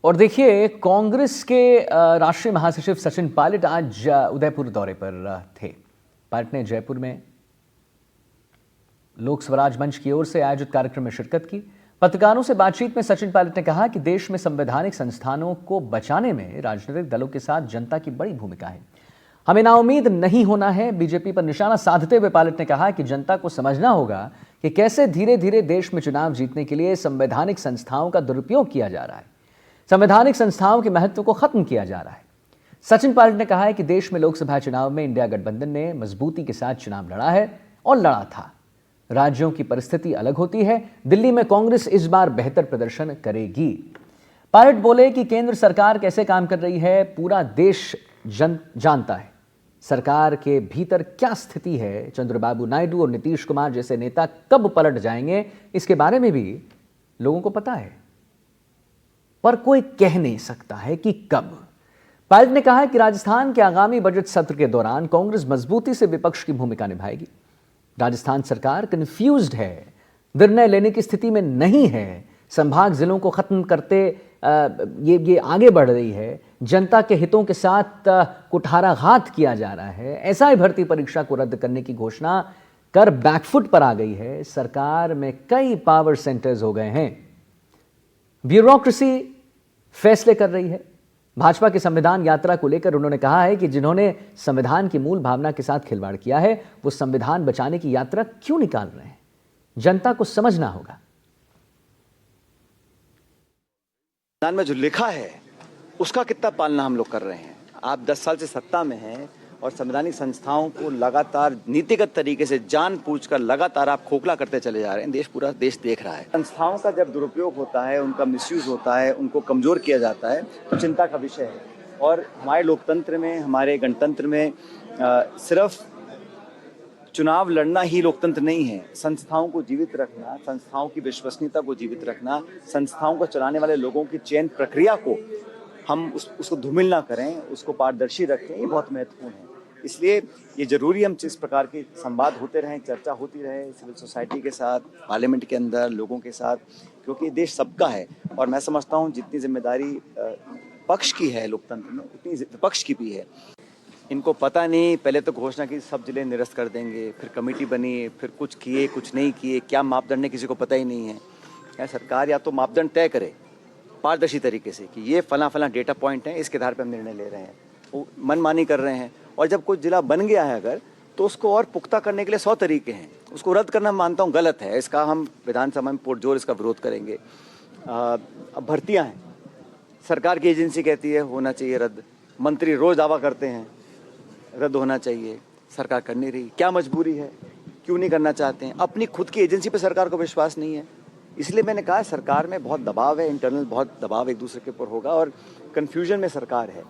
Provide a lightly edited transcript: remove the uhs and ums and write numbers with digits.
और देखिए, कांग्रेस के राष्ट्रीय महासचिव सचिन पायलट आज उदयपुर दौरे पर थे। पायलट ने जयपुर में लोक स्वराज मंच की ओर से आयोजित कार्यक्रम में शिरकत की। पत्रकारों से बातचीत में सचिन पायलट ने कहा कि देश में संवैधानिक संस्थानों को बचाने में राजनीतिक दलों के साथ जनता की बड़ी भूमिका है। हमें नाउम्मीद नहीं होना है। बीजेपी पर निशाना साधते हुए पायलट ने कहा कि जनता को समझना होगा कि कैसे धीरे धीरे देश में चुनाव जीतने के लिए संवैधानिक संस्थाओं का दुरुपयोग किया जा रहा है। संवैधानिक संस्थाओं के महत्व को खत्म किया जा रहा है। सचिन पायलट ने कहा है कि देश में लोकसभा चुनाव में इंडिया गठबंधन ने मजबूती के साथ चुनाव लड़ा है और लड़ा था। राज्यों की परिस्थिति अलग होती है। दिल्ली में कांग्रेस इस बार बेहतर प्रदर्शन करेगी। पायलट बोले कि केंद्र सरकार कैसे काम कर रही है पूरा देश जानता है। सरकार के भीतर क्या स्थिति है, चंद्रबाबू नायडू और नीतीश कुमार जैसे नेता कब पलट जाएंगे, इसके बारे में भी लोगों को पता है, पर कोई कह नहीं सकता है कि कब। पायलट ने कहा कि राजस्थान के आगामी बजट सत्र के दौरान कांग्रेस मजबूती से विपक्ष की भूमिका निभाएगी। राजस्थान सरकार कंफ्यूज्ड है, निर्णय लेने की स्थिति में नहीं है। संभाग जिलों को खत्म करते ये आगे बढ़ रही है। जनता के हितों के साथ कुठाराघात किया जा रहा है। एसआई भर्ती परीक्षा को रद्द करने की घोषणा कर बैकफुट पर आ गई है। सरकार में कई पावर सेंटर्स हो गए हैं। ब्यूरोक्रेसी फैसले कर रही है। भाजपा की संविधान यात्रा को लेकर उन्होंने कहा है कि जिन्होंने संविधान की मूल भावना के साथ खिलवाड़ किया है, वो संविधान बचाने की यात्रा क्यों निकाल रहे हैं, जनता को समझना होगा। संविधान में जो लिखा है उसका कितना पालना हम लोग कर रहे हैं। आप 10 साल से सत्ता में हैं और संवैधानिक संस्थाओं को लगातार नीतिगत तरीके से जानबूझकर लगातार आप खोखला करते चले जा रहे हैं। पूरा देश देख रहा है। संस्थाओं का जब दुरुपयोग होता है, उनका मिसयूज होता है, उनको कमजोर किया जाता है, तो चिंता का विषय है। और हमारे लोकतंत्र में, हमारे गणतंत्र में सिर्फ चुनाव लड़ना ही लोकतंत्र नहीं है। संस्थाओं को जीवित रखना, संस्थाओं की विश्वसनीयता को जीवित रखना, संस्थाओं को चलाने वाले लोगों की चयन प्रक्रिया को हम उसको धूमिल ना करें, उसको पारदर्शी रखें, ये बहुत महत्वपूर्ण है। इसलिए ये जरूरी हम इस प्रकार के संवाद होते रहें, चर्चा होती रहे सिविल सोसाइटी के साथ, पार्लियामेंट के अंदर लोगों के साथ, क्योंकि देश सबका है। और मैं समझता हूँ जितनी जिम्मेदारी पक्ष की है लोकतंत्र में, उतनी विपक्ष की भी है। इनको पता नहीं, पहले तो घोषणा की सब जिले निरस्त कर देंगे, फिर कमेटी बनी, फिर कुछ किए कुछ नहीं किए, क्या मापदंड है किसी को पता ही नहीं है। क्या सरकार या तो मापदंड तय करे पारदर्शी तरीके से कि ये फला डेटा पॉइंट है, इसके आधार पर हम निर्णय ले रहे हैं। वो मनमानी कर रहे हैं। और जब कोई जिला बन गया है अगर, तो उसको और पुख्ता करने के लिए 100 तरीके हैं। उसको रद्द करना मानता हूँ गलत है। इसका हम विधानसभा में पुरजोर इसका विरोध करेंगे। अब भर्तियाँ हैं, सरकार की एजेंसी कहती है होना चाहिए रद्द, मंत्री रोज दावा करते हैं रद्द होना चाहिए, सरकार कर नहीं रही। क्या मजबूरी है, क्यों नहीं करना चाहते हैं? अपनी खुद की एजेंसी पर सरकार को विश्वास नहीं है। इसलिए मैंने कहा सरकार में बहुत दबाव है, इंटरनल बहुत दबाव एक दूसरे के ऊपर होगा और कन्फ्यूजन में सरकार है।